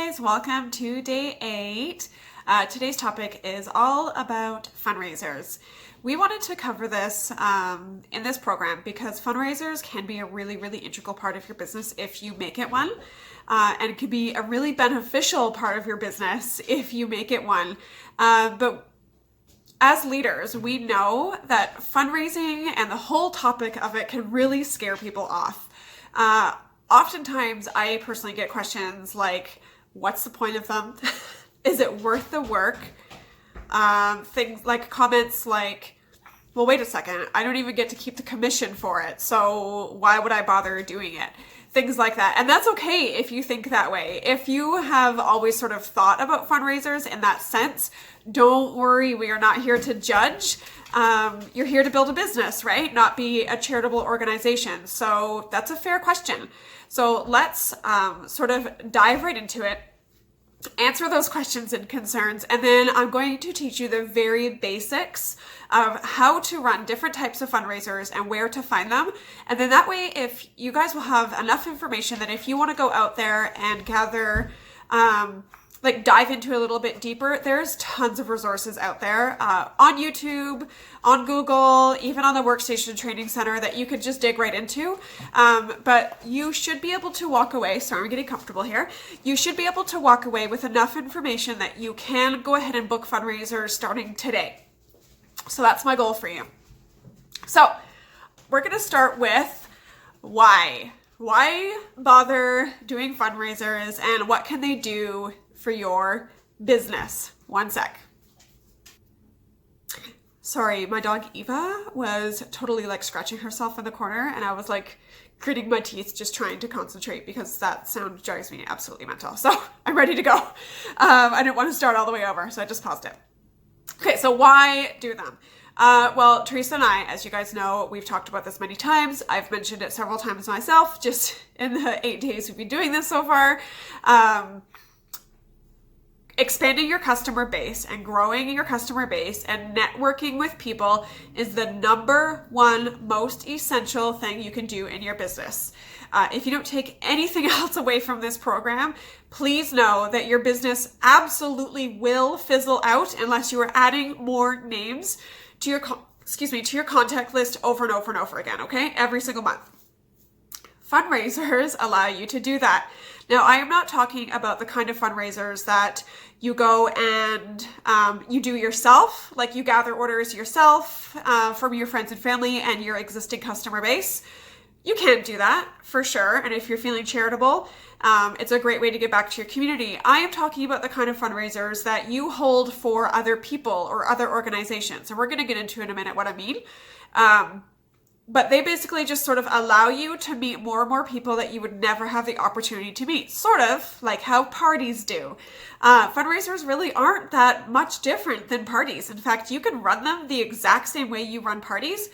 guys, welcome to day 8. Today's topic is all about fundraisers. We wanted to cover this in this program because fundraisers can be a really integral part of your business if you make it one. And it could be a really beneficial part of your business if you make it one. But as leaders, we know that fundraising and the whole topic of it can really scare people off. Oftentimes, I personally get questions like, what's the point of them? Is it worth the work? Things like comments like, well, wait a second, I don't even get to keep the commission for it, so why would I bother doing it? Things like that. And that's okay if you think that way. If you have always sort of thought about fundraisers in that sense, don't worry, we are not here to judge. You're here to build a business, right? Not be a charitable organization. So that's a fair question. So let's sort of dive right into it, answer those questions and concerns, and then I'm going to teach you the very basics of how to run different types of fundraisers and where to find them. And then that way, if you guys will have enough information that if you want to go out there and gather, dive into it a little bit deeper, there's tons of resources out there on YouTube, on Google, even on the Workstation Training Center that you could just dig right into. But you should be able to walk away, sorry, I'm getting comfortable here. You should be able to walk away with enough information that you can go ahead and book fundraisers starting today. So that's my goal for you. So we're going to start with why. Why bother doing fundraisers and what can they do for your business? One sec. Sorry, my dog Eva was totally like scratching herself in the corner and I was like gritting my teeth just trying to concentrate because that sound drives me absolutely mental. So I'm ready to go. I didn't want to start all the way over, so I just paused it. Okay, so why do them? Well, Teresa and I, as you guys know, we've talked about this many times. I've mentioned it several times myself, just in the 8 days we've been doing this so far. Expanding your customer base and growing your customer base and networking with people is the number one most essential thing you can do in your business. If you don't take anything else away from this program, please know that your business absolutely will fizzle out unless you are adding more names to your contact list over and over and over again, okay? Every single month. Fundraisers allow you to do that. Now, I am not talking about the kind of fundraisers that you go and you do yourself, like you gather orders yourself from your friends and family and your existing customer base. You can do that for sure. And if you're feeling charitable, it's a great way to give back to your community. I am talking about the kind of fundraisers that you hold for other people or other organizations. And we're going to get into in a minute what I mean. But they basically just sort of allow you to meet more and more people that you would never have the opportunity to meet. Sort of like how parties do. Fundraisers really aren't that much different than parties. In fact, you can run them the exact same way you run parties.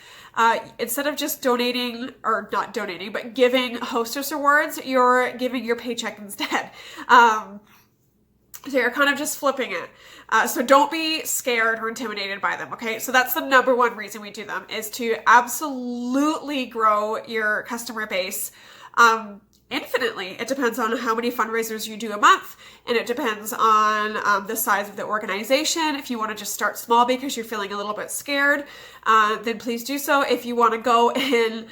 Instead of just donating, or not donating, but giving hostess awards, you're giving your paycheck instead. So you're kind of just flipping it. So don't be scared or intimidated by them, okay? So that's the number one reason we do them, is to absolutely grow your customer base infinitely. It depends on how many fundraisers you do a month, and it depends on the size of the organization. If you want to just start small because you're feeling a little bit scared, then please do so. If you want to go in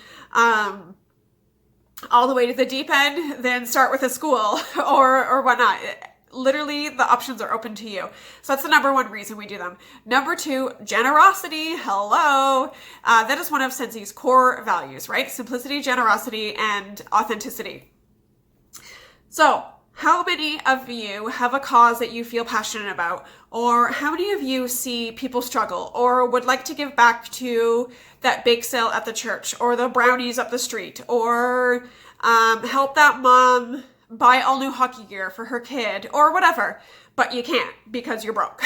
all the way to the deep end, then start with a school or whatnot. Literally, the options are open to you. So that's the number one reason we do them. Number two, generosity. Hello. That is one of Scentsy's core values, right? Simplicity, generosity, and authenticity. So how many of you have a cause that you feel passionate about? Or how many of you see people struggle or would like to give back to that bake sale at the church or the brownies up the street or help that mom buy all new hockey gear for her kid or whatever, but you can't because you're broke?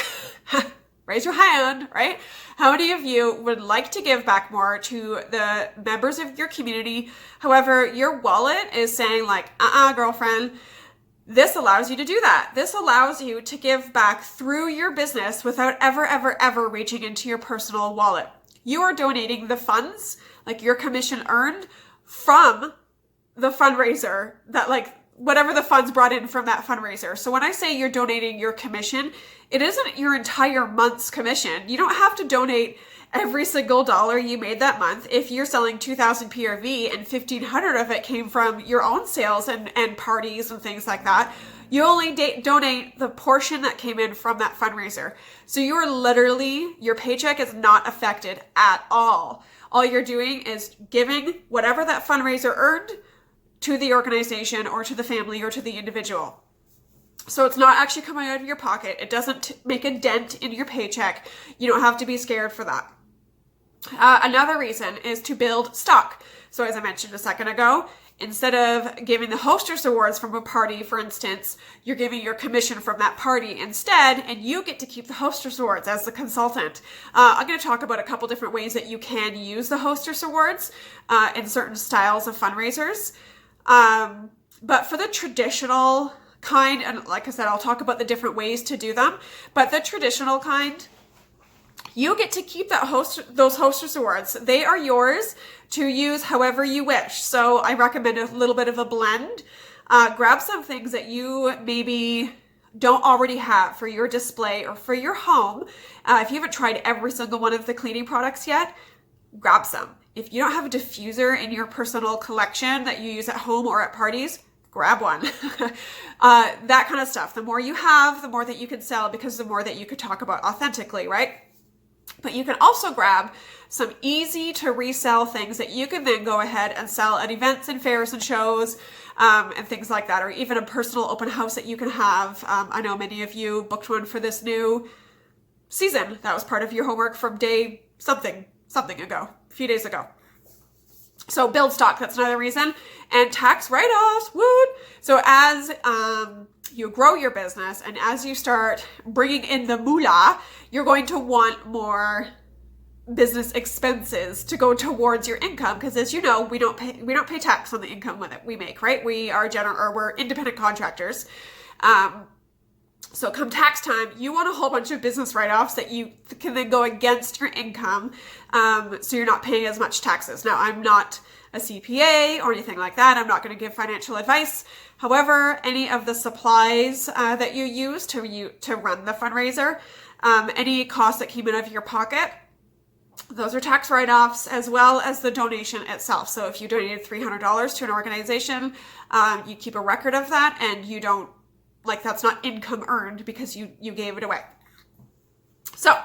Raise your hand, right? How many of you would like to give back more to the members of your community? However, your wallet is saying like, girlfriend, this allows you to do that. This allows you to give back through your business without ever reaching into your personal wallet. You are donating the funds, like your commission earned, from the fundraiser that like whatever the funds brought in from that fundraiser. So when I say you're donating your commission, it isn't your entire month's commission. You don't have to donate every single dollar you made that month. If you're selling 2,000 PRV and 1,500 of it came from your own sales and parties and things like that, you only donate the portion that came in from that fundraiser. So you're literally, your paycheck is not affected at all. All you're doing is giving whatever that fundraiser earned to the organization or to the family or to the individual. So it's not actually coming out of your pocket. It doesn't make a dent in your paycheck. You don't have to be scared for that. Another reason is to build stock. So as I mentioned a second ago, instead of giving the hostess awards from a party, for instance, you're giving your commission from that party instead, and you get to keep the hostess awards as the consultant. I'm going to talk about a couple different ways that you can use the hostess awards in certain styles of fundraisers. But for the traditional kind, and like I said, I'll talk about the different ways to do them, but the traditional kind, you get to keep those hostess awards. They are yours to use however you wish. So I recommend a little bit of a blend. Grab some things that you maybe don't already have for your display or for your home. If you haven't tried every single one of the cleaning products yet, grab some. If you don't have a diffuser in your personal collection that you use at home or at parties, grab one. That kind of stuff. The more you have, the more that you can sell, because the more that you could talk about authentically, right? But you can also grab some easy to resell things that you can then go ahead and sell at events and fairs and shows and things like that, or even a personal open house that you can have. I know many of you booked one for this new season. That was part of your homework from day something ago, a few days ago. So build stock, that's another reason. And tax write-offs, woot! So as you grow your business and as you start bringing in the moolah, you're going to want more business expenses to go towards your income, because as you know, we don't pay tax on the income that we make, right? We're independent contractors. So come tax time, you want a whole bunch of business write-offs that you can then go against your income, so you're not paying as much taxes. Now, I'm not a CPA or anything like that. I'm not going to give financial advice. However, any of the supplies that you use to run the fundraiser, any costs that came out of your pocket, those are tax write-offs, as well as the donation itself. So if you donated $300 to an organization, you keep a record of that, and you don't, that's not income earned because you gave it away. So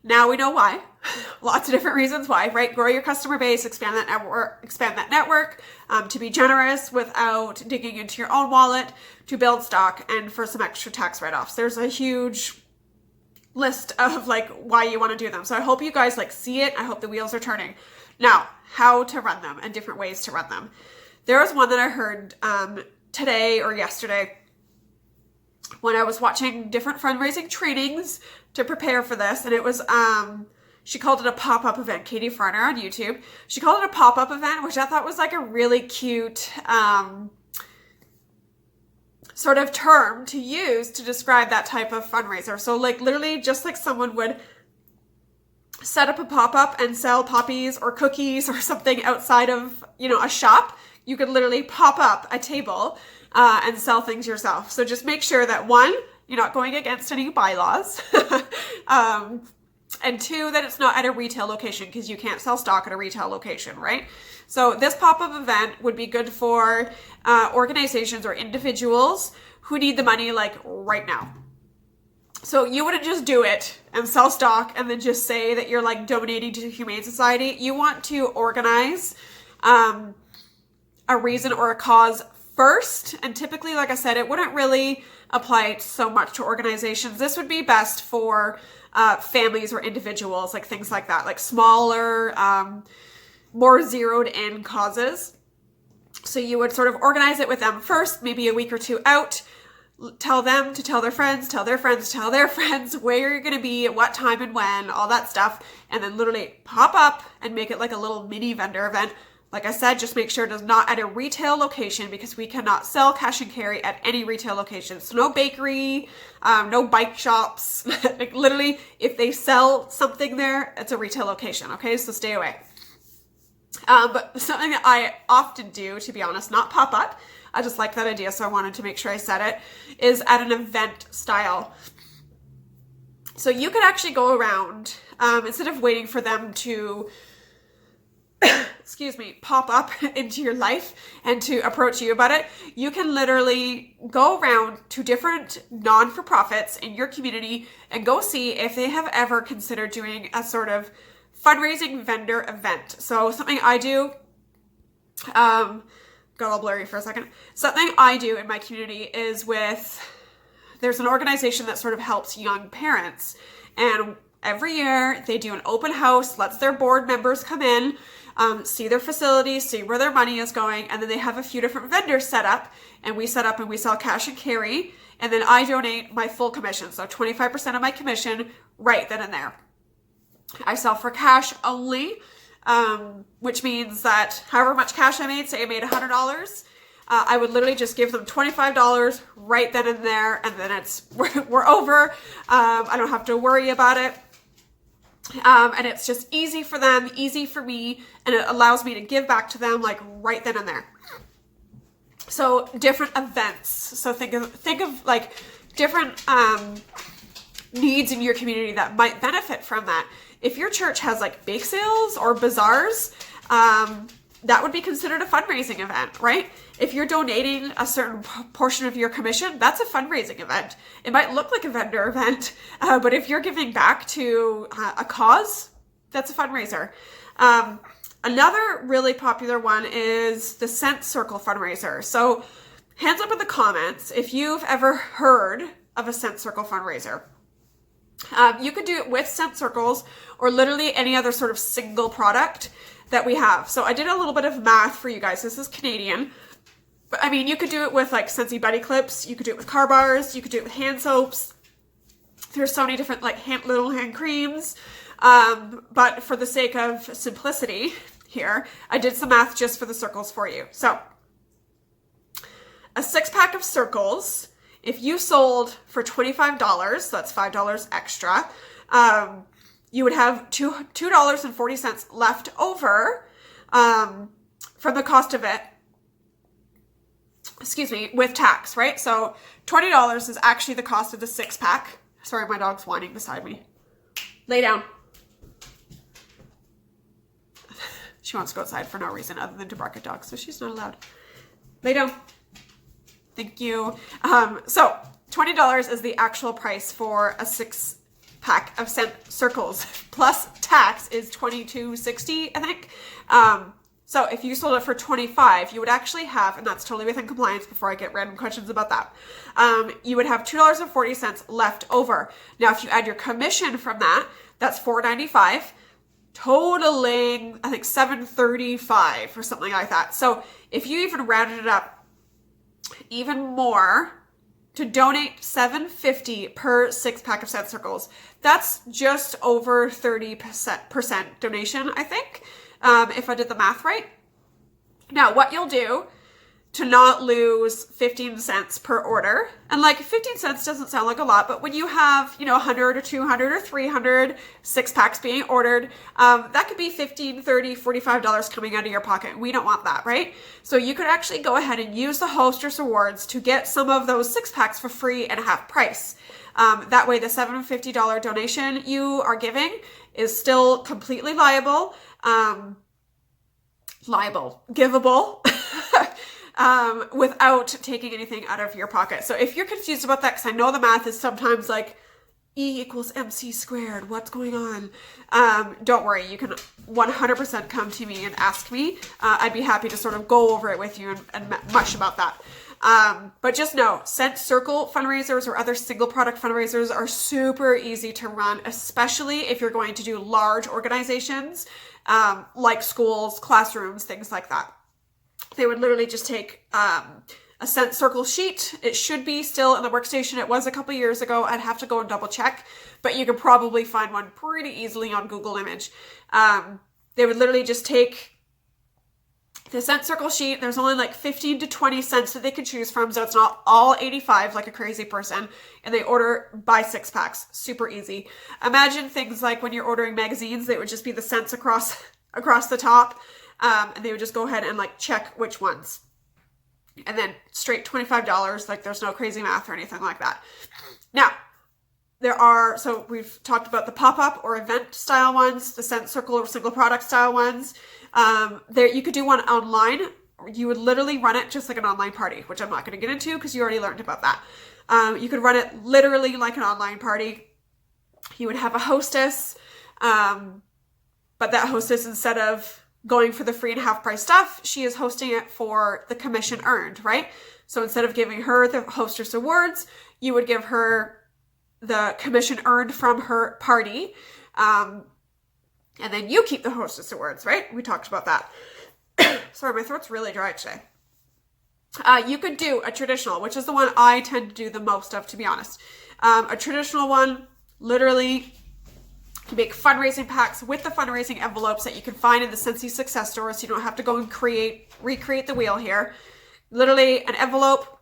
now we know why. Lots of different reasons why, right? Grow your customer base, expand that network, to be generous without digging into your own wallet, to build stock, and for some extra tax write-offs. There's a huge list of why you want to do them. So I hope you guys see it. I hope the wheels are turning. Now, how to run them and different ways to run them. There was one that I heard today or yesterday when I was watching different fundraising trainings to prepare for this, and it was she called it a pop-up event. Katie Farner on YouTube, she called it a pop-up event, which I thought was a really cute sort of term to use to describe that type of fundraiser. So literally just like someone would set up a pop-up and sell poppies or cookies or something outside of a shop, you could literally pop up a table and sell things yourself. So just make sure that one, you're not going against any bylaws, and two, that it's not at a retail location, because you can't sell stock at a retail location, right? So this pop-up event would be good for organizations or individuals who need the money right now. So you wouldn't just do it and sell stock and then just say that you're donating to the Humane Society. You want to organize a reason or a cause first. And typically, like I said, it wouldn't really apply so much to organizations. This would be best for families or individuals, things like that, smaller, more zeroed in causes. So you would sort of organize it with them first, maybe a week or two out, tell them to tell their friends, tell their friends, tell their friends where you're going to be, at what time and when, all that stuff, and then literally pop up and make it like a little mini vendor event. Like I said, just make sure it is not at a retail location, because we cannot sell cash and carry at any retail location. So no bakery, no bike shops. Literally, if they sell something there, it's a retail location. Okay, so stay away. But something that I often do, to be honest, not pop up, I just like that idea, so I wanted to make sure I said it, is at an event style. So you could actually go around, instead of waiting for them to excuse me, pop up into your life and to approach you about it, you can literally go around to different non-for-profits in your community and go see if they have ever considered doing a sort of fundraising vendor event. So something I do, got all blurry for a second. Something I do in my community is there's an organization that sort of helps young parents, and every year they do an open house, lets their board members come in, see their facilities, see where their money is going, and then they have a few different vendors set up, and we set up and we sell cash and carry, and then I donate my full commission, so 25% of my commission right then and there. I sell for cash only, which means that however much cash I made, say I made $100, I would literally just give them $25 right then and there, and then we're over. I don't have to worry about it. And it's just easy for them, easy for me, and it allows me to give back to them like right then and there. So different events. So think of like different needs in your community that might benefit from that. If your church has like bake sales or bazaars, that would be considered a fundraising event, right? If you're donating a certain portion of your commission, that's a fundraising event. It might look like a vendor event, but if you're giving back to a cause, that's a fundraiser. Another really popular one is the Scent Circle fundraiser. So hands up in the comments if you've ever heard of a Scent Circle fundraiser. You could do it with Scent Circles or literally any other sort of single product that we have. So I did a little bit of math for you guys. This is Canadian. But I mean, you could do it with like Scentsy Buddy Clips. You could do it with car bars. You could do it with hand soaps. There's so many different like little hand creams. But for the sake of simplicity here, I did some math just for the circles for you. So a 6-pack of circles, if you sold for $25, so that's $5 extra, you would have $2.40 left over from the cost of it, excuse me, with tax, right? So $20 is actually the cost of the 6-pack. Sorry, my dog's whining beside me. Lay down. She wants to go outside for no reason other than to bark at dogs, so she's not allowed. Lay down. Thank you. So $20 is the actual price for a 6-pack of Scent Circles, plus tax is $22.60, I think. So if you sold it for $25, you would actually have, and that's totally within compliance before I get random questions about that, you would have $2.40 left over. Now, if you add your commission from that, that's $4.95, totaling, I think, $7.35 or something like that. So if you even rounded it up even more to donate $7.50 per 6-pack of Scent Circles, that's just over 30% donation, I think, if I did the math right. Now, what you'll do to not lose 15 cents per order, and like 15 cents doesn't sound like a lot, but when you have, 100 or 200 or 300 6-packs being ordered, that could be $15, $30, $45 coming out of your pocket. We don't want that, right? So you could actually go ahead and use the Hostess Rewards to get some of those 6-packs for free and half price. That way the $750 donation you are giving is still completely givable, without taking anything out of your pocket. So if you're confused about that, because I know the math is sometimes like E equals MC squared, what's going on? Don't worry, you can 100% come to me and ask me. I'd be happy to sort of go over it with you and mush about that. But just know, Scent Circle fundraisers or other single product fundraisers are super easy to run, especially if you're going to do large organizations, like schools, classrooms, things like that. They would literally just take a Scent Circle sheet. It should be still in the workstation. It was a couple years ago. I'd have to go and double check, but you could probably find one pretty easily on Google Image. They would literally just take the Scent Circle sheet. There's only like 15 to 20 cents that they could choose from, so it's not all 85 like a crazy person, and they order by 6-packs. Super easy. Imagine things like when you're ordering magazines, they would just be the scents across the top, and they would just go ahead and like check which ones. and then straight $25. Like there's no crazy math or anything like that. Now, so we've talked about the pop-up or event style ones, the scent circle or single product style ones. You could do one online. You would literally run it just like an online party, which I'm not going to get into because you already learned about that. You could run it literally like an online party. You would have a hostess, but that hostess, instead of going for the free and half price stuff, she is hosting it for the commission earned, right? So instead of giving her the hostess awards, you would give her the commission earned from her party. And then you keep the hostess awards, right? We talked about that. Sorry, my throat's really dry today. You could do a traditional, which is the one I tend to do the most of, to be honest. A traditional one, literally, you make fundraising packs with the fundraising envelopes that you can find in the Scentsy success store, so you don't have to go and recreate the wheel here. Literally an envelope,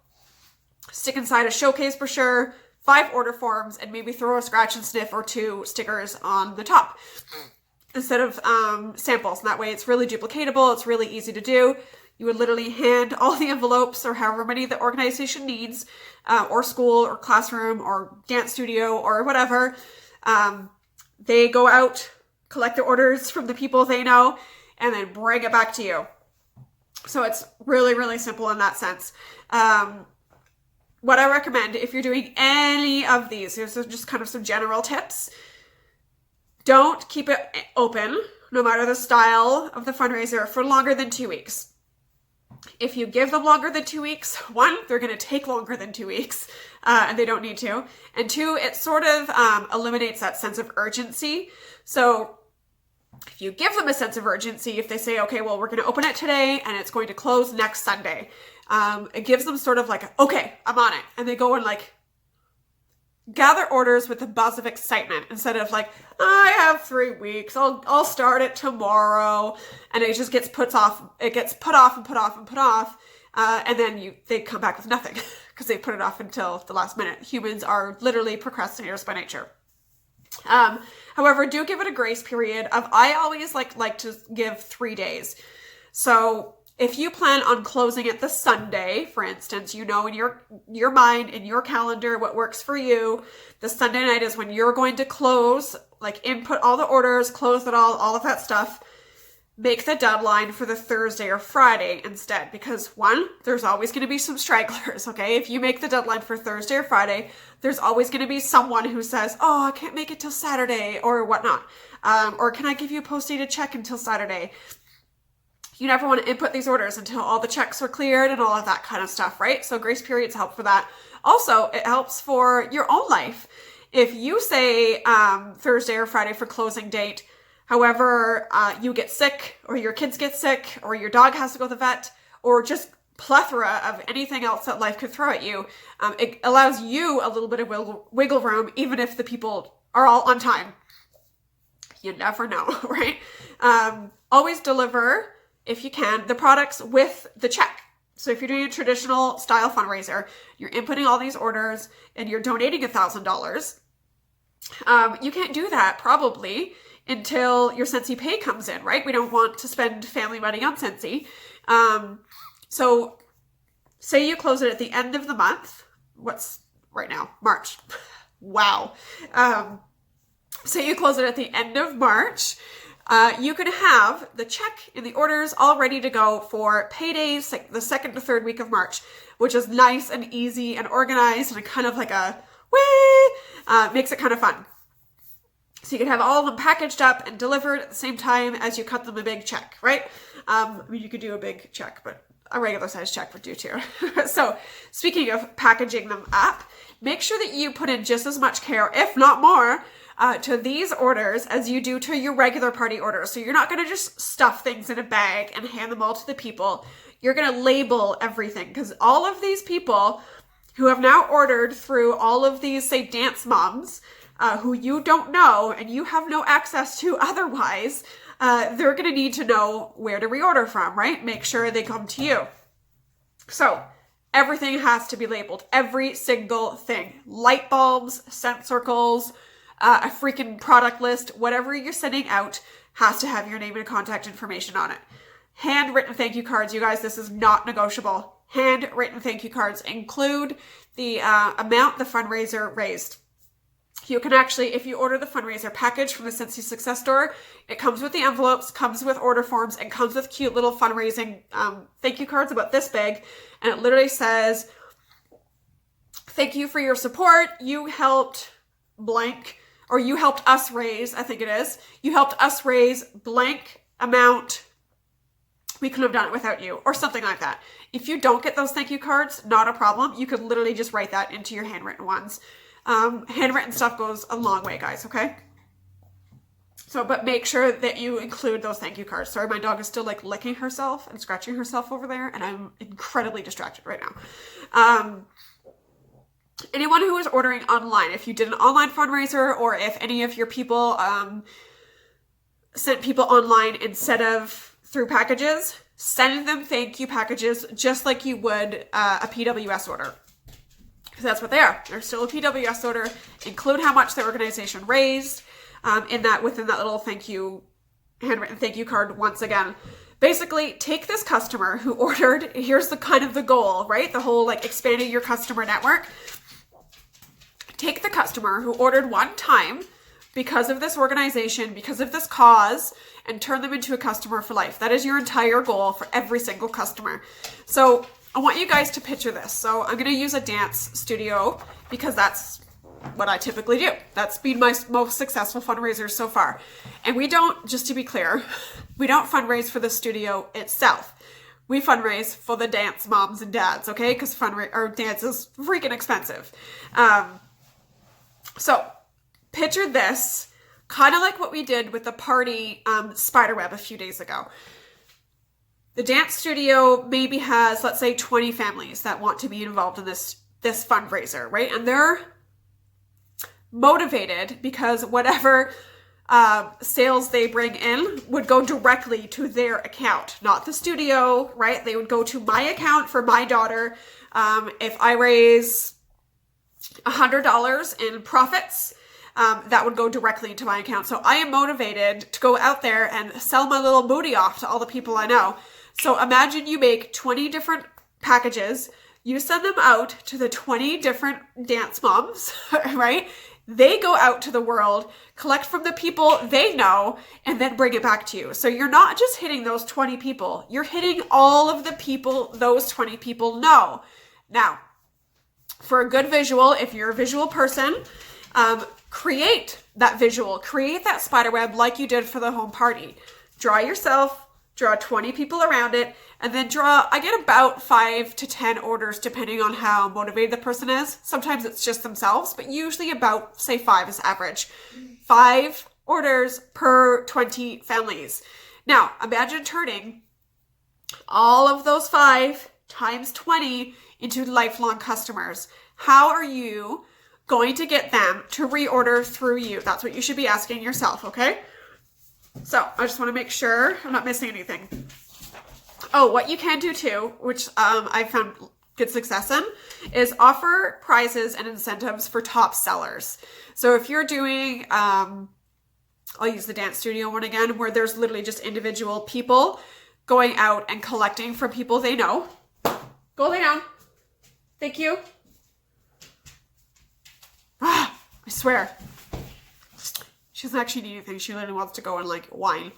stick inside a showcase brochure, 5 order forms, and maybe throw a scratch and sniff or 2 stickers on the top instead of samples. And that way it's really duplicatable. It's really easy to do. You would literally hand all the envelopes or however many the organization needs, or school or classroom or dance studio or whatever. They go out, collect the orders from the people they know, and then bring it back to you. So it's really, really simple in that sense. What I recommend if you're doing any of these, here's just kind of some general tips. Don't keep it open, no matter the style of the fundraiser, for longer than 2 weeks. If you give them longer than 2 weeks, 1, they're going to take longer than 2 weeks, and they don't need to. And 2, it sort of eliminates that sense of urgency. So if you give them a sense of urgency, if they say, okay, well, we're going to open it today and it's going to close next Sunday, it gives them sort of like, okay, I'm on it. And they go and like gather orders with a buzz of excitement instead of like, I have 3 weeks. I'll start it tomorrow. And it just gets put off. It gets put off and put off and put off. And then they come back with nothing because they put it off until the last minute. Humans are literally procrastinators by nature. However, do give it a grace period of, I always like to give 3 days. So if you plan on closing it the Sunday, for instance, you know in your mind, in your calendar, what works for you, the Sunday night is when you're going to close, like input all the orders, close it all of that stuff. Make the deadline for the Thursday or Friday instead, because 1, there's always going to be some stragglers, okay? If you make the deadline for Thursday or Friday, there's always going to be someone who says, oh, I can't make it till Saturday or whatnot. Or can I give you a post-dated check until Saturday? You never want to input these orders until all the checks are cleared and all of that kind of stuff, right? So grace periods help for that. Also, it helps for your own life. If you say Thursday or Friday for closing date, however, you get sick or your kids get sick or your dog has to go to the vet or just plethora of anything else that life could throw at you, it allows you a little bit of wiggle room, even if the people are all on time. You never know, right? Always deliver, if you can, the products with the check. So if you're doing a traditional style fundraiser, you're inputting all these orders and you're donating $1,000. You can't do that probably until your Scentsy Pay comes in, right? We don't want to spend family money on Scentsy. So say you close it at the end of the month. What's right now? March. Wow. Say you close it at the end of March. You can have the check and the orders all ready to go for paydays, like the 2nd to 3rd week of March, which is nice and easy and organized and kind of like a makes it kind of fun. So you can have all of them packaged up and delivered at the same time as you cut them a big check, right? I mean, you could do a big check, but a regular size check would do too. So speaking of packaging them up, make sure that you put in just as much care, if not more, to these orders as you do to your regular party orders. So you're not going to just stuff things in a bag and hand them all to the people. You're going to label everything, because all of these people who have now ordered through all of these, say, dance moms, who you don't know and you have no access to otherwise, they're going to need to know where to reorder from, right? Make sure they come to you. So everything has to be labeled. Every single thing. Light bulbs, scent circles, a freaking product list, whatever you're sending out has to have your name and contact information on it. Handwritten thank you cards, you guys, this is not negotiable. handwritten thank you cards include the amount the fundraiser raised. You can actually, if you order the fundraiser package from the Scentsy Success Store, it comes with the envelopes, comes with order forms, and comes with cute little fundraising thank you cards about this big. And it literally says, thank you for your support. You helped blank, or you helped us raise, I think it is. You helped us raise blank amount. We couldn't have done it without you, or something like that. If you don't get those thank you cards, not a problem. You could literally just write that into your handwritten ones. Handwritten stuff goes a long way, guys, okay? So, but make sure that you include those thank you cards. Sorry, my dog is still like licking herself and scratching herself over there, and I'm incredibly distracted right now. Anyone who is ordering online, if you did an online fundraiser, or if any of your people sent people online instead of through packages, send them thank you packages just like you would a PWS order. Because that's what they are. They're still a PWS order. Include how much the organization raised within that little thank you, handwritten thank you card once again. Basically, take this customer who ordered, here's the kind of the goal, right? The whole like expanding your customer network. Take the customer who ordered one time because of this organization, because of this cause, and turn them into a customer for life. That is your entire goal for every single customer. So I want you guys to picture this. So I'm going to use a dance studio because that's what I typically do. That's been my most successful fundraisers so far. And we don't, just to be clear, we don't fundraise for the studio itself. We fundraise for the dance moms and dads, okay? Because dance is freaking expensive. So picture this, kind of like what we did with the party spiderweb a few days ago. The dance studio maybe has, let's say, 20 families that want to be involved in this fundraiser, right? And they're motivated because whatever sales they bring in would go directly to their account, not the studio, right? They would go to my account for my daughter. If I raise $100 in profits, that would go directly into my account. So I am motivated to go out there and sell my little booty off to all the people I know. So imagine you make 20 different packages, you send them out to the 20 different dance moms, right? They go out to the world, collect from the people they know, and then bring it back to you. So you're not just hitting those 20 people, you're hitting all of the people those 20 people know. Now, for a good visual, if you're a visual person, create that visual, create that spider web like you did for the home party. Draw yourself, draw 20 people around it, and then I get about 5 to 10 orders depending on how motivated the person is. Sometimes it's just themselves, but usually about, say, 5 is average. 5 orders per 20 families. Now, imagine turning all of those 5 times 20 into lifelong customers. How are you going to get them to reorder through you? That's what you should be asking yourself, okay? So I just want to make sure I'm not missing anything. Oh, what you can do too, which I found good success in, is offer prizes and incentives for top sellers. So if you're doing, I'll use the dance studio one again, where there's literally just individual people going out and collecting from people they know. Go lay down. Thank you. I swear. She doesn't actually need anything. She literally wants to go and like whine.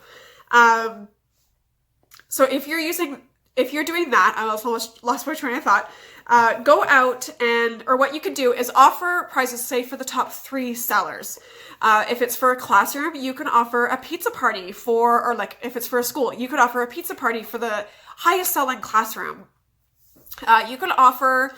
So if you're doing that, I almost lost my train of thought. Go out or what you could do is offer prizes, say for the top 3 sellers. If it's for a classroom, you can offer a pizza party or like if it's for a school, you could offer a pizza party for the highest selling classroom. You can offer,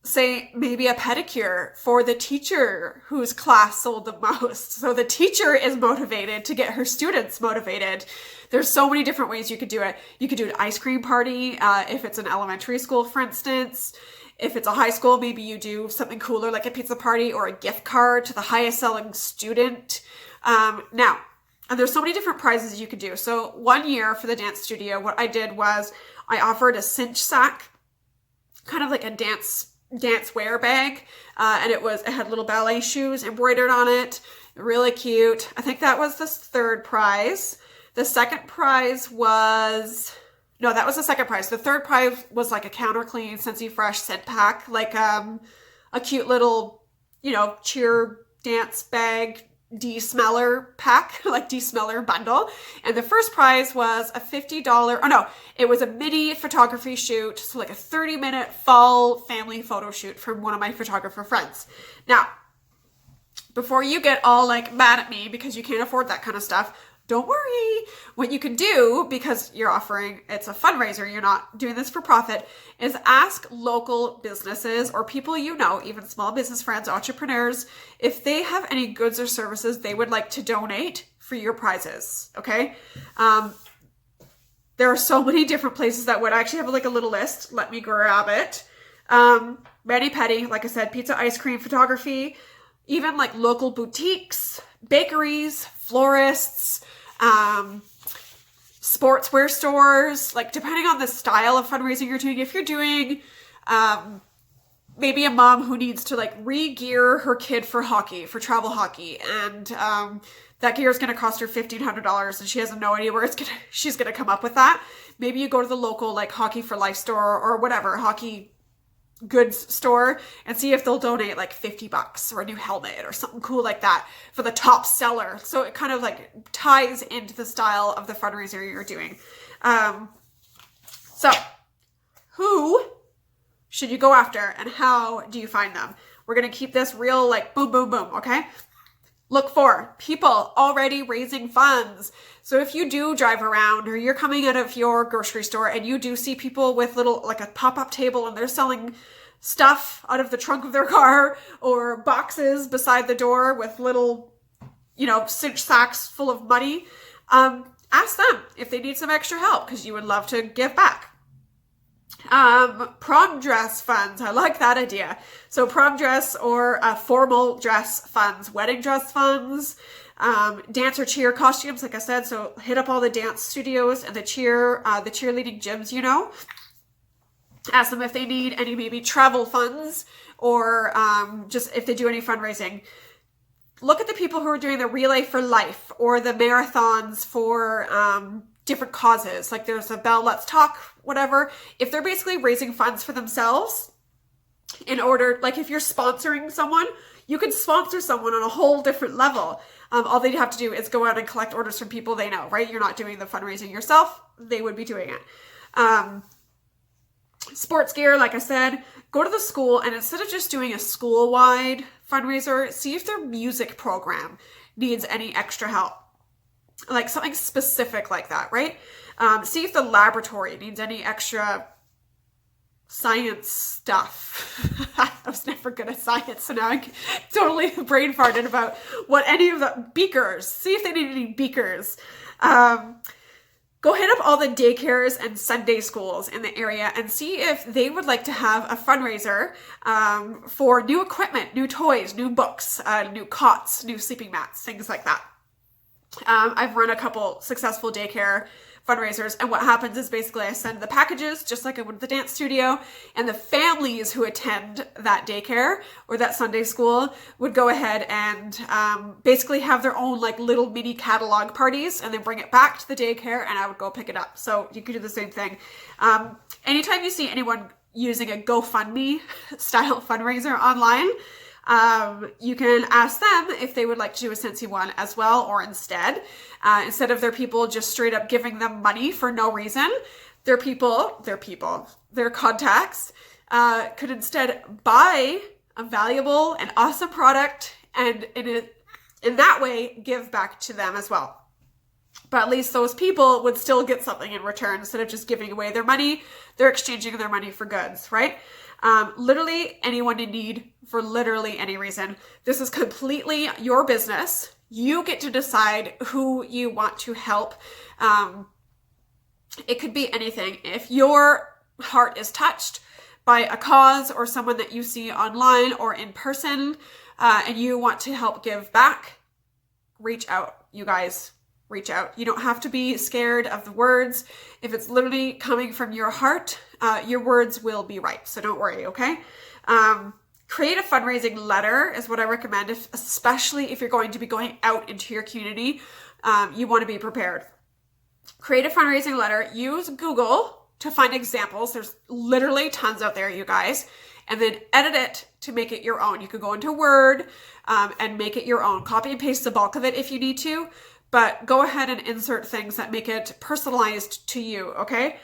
say, maybe a pedicure for the teacher whose class sold the most. So the teacher is motivated to get her students motivated. There's so many different ways you could do it. You could do an ice cream party if it's an elementary school, for instance. If it's a high school, maybe you do something cooler like a pizza party or a gift card to the highest selling student. Now, and there's so many different prizes you could do. So one year for the dance studio, what I did was I offered a cinch sack, kind of like a dance wear bag, and it had little ballet shoes embroidered on it. Really cute. I think that was the 3rd prize. The 2nd prize was No, that was the second prize. The third prize was like a counter clean Scentsy Fresh scent pack, like a cute little, cheer dance bag de-smeller pack, like de-smeller bundle. And the first prize was a $50, oh no, it was a mini photography shoot, so like a 30-minute fall family photo shoot from one of my photographer friends. Now, before you get all like mad at me because you can't afford that kind of stuff, don't worry. What you can do, because it's a fundraiser, you're not doing this for profit, is ask local businesses or people even small business friends, entrepreneurs, if they have any goods or services they would like to donate for your prizes, okay? There are so many different places that would. I actually have like a little list. Let me grab it. Mani Pedi, like I said, pizza, ice cream, photography, even like local boutiques, bakeries, florists, sportswear stores, like depending on the style of fundraising you're doing. If you're doing maybe a mom who needs to like re-gear her kid for hockey, for travel hockey, and that gear is going to cost her $1,500 and she has no idea where she's going to come up with that. Maybe you go to the local like Hockey for Life store or whatever, hockey goods store, and see if they'll donate like $50 or a new helmet or something cool like that for the top seller. So it kind of like ties into the style of the fundraiser you're doing. So who should you go after and how do you find them? We're going to keep this real like boom, boom, boom. Okay. Look for people already raising funds. So if you do drive around or you're coming out of your grocery store and you do see people with like a pop-up table and they're selling stuff out of the trunk of their car or boxes beside the door with little, cinch sacks full of money, ask them if they need some extra help because you would love to give back. Prom dress funds. I like that idea. So prom dress or formal dress funds, wedding dress funds, dance or cheer costumes, like I said. So hit up all the dance studios and the cheerleading gyms, Ask them if they need any maybe travel funds or just if they do any fundraising. Look at the people who are doing the Relay for Life or the marathons for different causes. Like there's a Bell Let's Talk, whatever. If they're basically raising funds for themselves in order, like if you're sponsoring someone, you can sponsor someone on a whole different level. All they'd have to do is go out and collect orders from people they know, right? You're not doing the fundraising yourself. They would be doing it. Sports gear, like I said, go to the school and instead of just doing a school-wide fundraiser, see if their music program needs any extra help. Like something specific like that, right? See if the laboratory needs any extra science stuff. I was never good at science, so now I totally brain farted about what any of the beakers. See if they need any beakers. Go hit up all the daycares and Sunday schools in the area and see if they would like to have a fundraiser for new equipment, new toys, new books, new cots, new sleeping mats, things like that. I've run a couple successful daycare fundraisers, and what happens is basically I send the packages just like I would the dance studio, and the families who attend that daycare or that Sunday school would go ahead and basically have their own like little mini catalog parties and then bring it back to the daycare and I would go pick it up. So you could do the same thing. Anytime you see anyone using a GoFundMe style fundraiser online, you can ask them if they would like to do a Scentsy one as well, or instead of their people just straight up giving them money for no reason, their contacts could instead buy a valuable and awesome product and in that way give back to them as well. But at least those people would still get something in return. Instead of just giving away their money, they're exchanging their money for goods, right? Literally anyone in need for literally any reason. This is completely your business. You get to decide who you want to help. It could be anything. If your heart is touched by a cause or someone that you see online or in person, and you want to help give back, reach out, you guys. Reach out. You don't have to be scared of the words. If it's literally coming from your heart, your words will be right. So don't worry, okay? Create a fundraising letter is what I recommend, especially if you're going to be going out into your community. You want to be prepared. create a fundraising letter, use Google to find examples. There's literally tons out there, you guys, and then edit it to make it your own. You could go into Word and make it your own. Copy and paste the bulk of it if you need to, but go ahead and insert things that make it personalized to you, okay?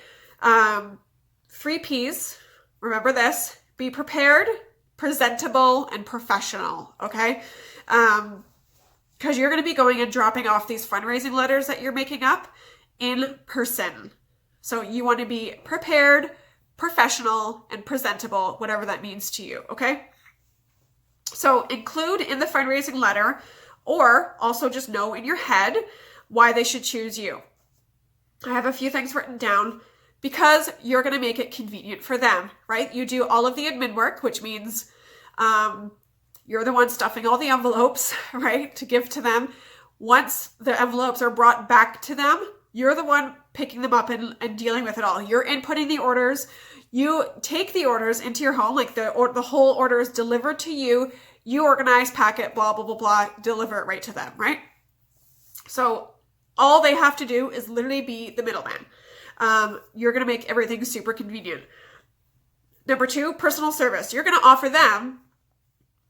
3 Ps, remember this: be prepared, presentable, and professional, okay? Because you're going to be going and dropping off these fundraising letters that you're making up in person. So you want to be prepared, professional, and presentable, whatever that means to you, okay? So include in the fundraising letter, or also just know in your head why they should choose you. I have a few things written down because you're going to make it convenient for them, right? You do all of the admin work, which means you're the one stuffing all the envelopes, right, to give to them. Once the envelopes are brought back to them, you're the one picking them up and dealing with it all. You're inputting the orders. You take the orders into your home, like the whole order is delivered to you. You organize, pack it, blah, blah, blah, blah, deliver it right to them, right? So all they have to do is literally be the middleman. You're going to make everything super convenient. Number 2, personal service. You're going to offer them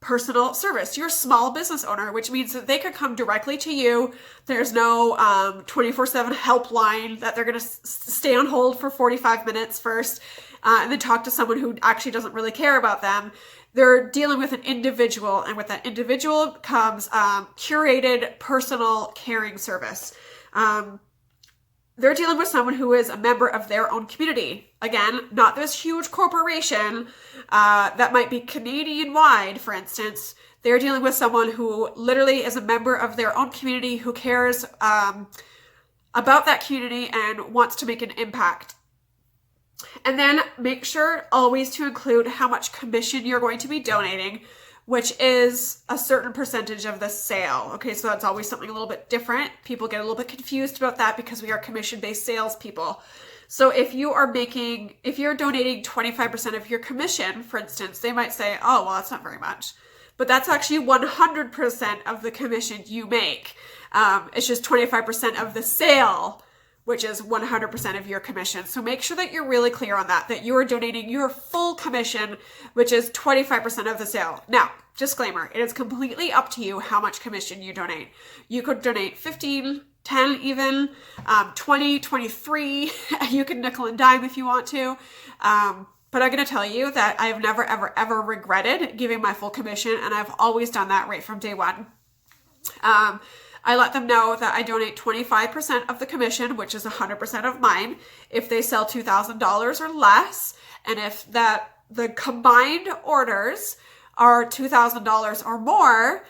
personal service. You're a small business owner, which means that they could come directly to you. There's no 24/7 helpline that they're going to stay on hold for 45 minutes first and then talk to someone who actually doesn't really care about them. They're dealing with an individual, and with that individual comes curated, personal, caring service. They're dealing with someone who is a member of their own community. Again, not this huge corporation that might be Canadian-wide, for instance. They're dealing with someone who literally is a member of their own community, who cares about that community and wants to make an impact. And then make sure always to include how much commission you're going to be donating, which is a certain percentage of the sale. Okay, so that's always something a little bit different. People get a little bit confused about that because we are commission-based salespeople. So if you're donating 25% of your commission, for instance, they might say, oh, well, that's not very much. But that's actually 100% of the commission you make. It's just 25% of the sale, which is 100% of your commission. So make sure that you're really clear on that you are donating your full commission, which is 25% of the sale. Now, disclaimer, it is completely up to you how much commission you donate. You could donate 15, 10 even, 20, 23. You can nickel and dime if you want to. But I'm going to tell you that I have never, ever, ever regretted giving my full commission, and I've always done that right from day one. I let them know that I donate 25% of the commission, which is 100% of mine, if they sell $2,000 or less. And if the combined orders are $2,000 or more,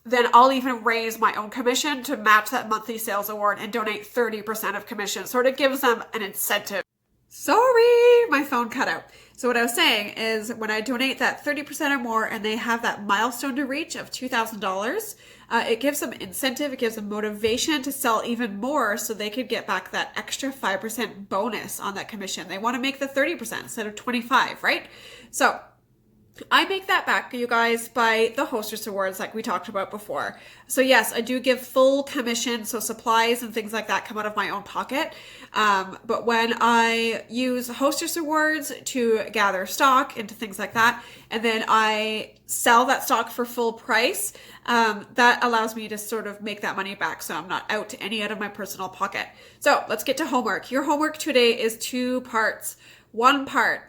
then I'll even raise my own commission to match that monthly sales award and donate 30% of commission. Sort of gives them an incentive. Sorry, my phone cut out. So what I was saying is when I donate that 30% or more and they have that milestone to reach of $2,000, it gives them incentive, it gives them motivation to sell even more so they could get back that extra 5% bonus on that commission. They want to make the 30% instead of 25, right? So I make that back, you guys, by the Hostess Awards like we talked about before. So yes, I do give full commission, so supplies and things like that come out of my own pocket. But when I use Hostess Awards to gather stock into things like that, and then I sell that stock for full price, that allows me to sort of make that money back so I'm not out of my personal pocket. So let's get to homework. Your homework today is 2 parts. 1 part,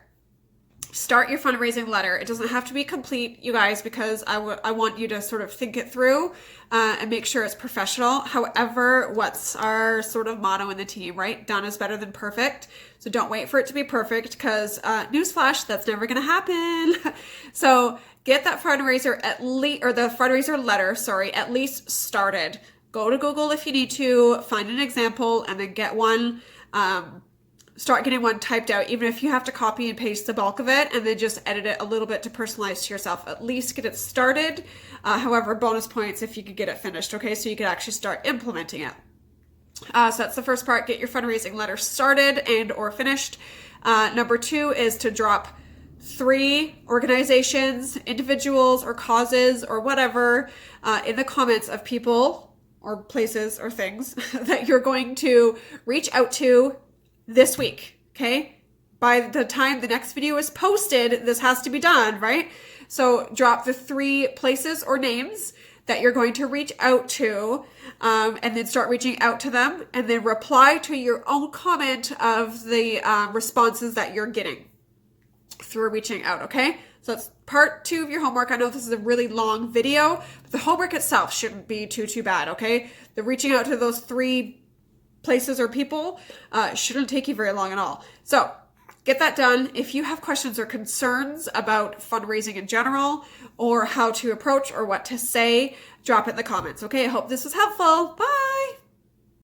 start your fundraising letter. It doesn't have to be complete, you guys, because I want you to sort of think it through and make sure it's professional. However, what's our sort of motto in the team, right? Done is better than perfect. So don't wait for it to be perfect because newsflash, that's never going to happen. So get that fundraiser fundraiser letter, at least started. Go to Google if you need to, find an example, and then get one. Start getting one typed out, even if you have to copy and paste the bulk of it and then just edit it a little bit to personalize to yourself. At least get it started. However, bonus points if you could get it finished, okay? So you could actually start implementing it. So that's the first part, get your fundraising letter started and or finished. Number 2 is to drop 3 organizations, individuals or causes or whatever in the comments of people or places or things that you're going to reach out to this week, okay? By the time the next video is posted, this has to be done, right? So drop the 3 places or names that you're going to reach out to, and then start reaching out to them, and then reply to your own comment of the responses that you're getting through reaching out, okay? So that's part 2 of your homework. I know this is a really long video, but the homework itself shouldn't be too bad, okay? The reaching out to those 3 places or people shouldn't take you very long at all. So get that done. If you have questions or concerns about fundraising in general, or how to approach or what to say, drop it in the comments, okay? I hope this was helpful. Bye!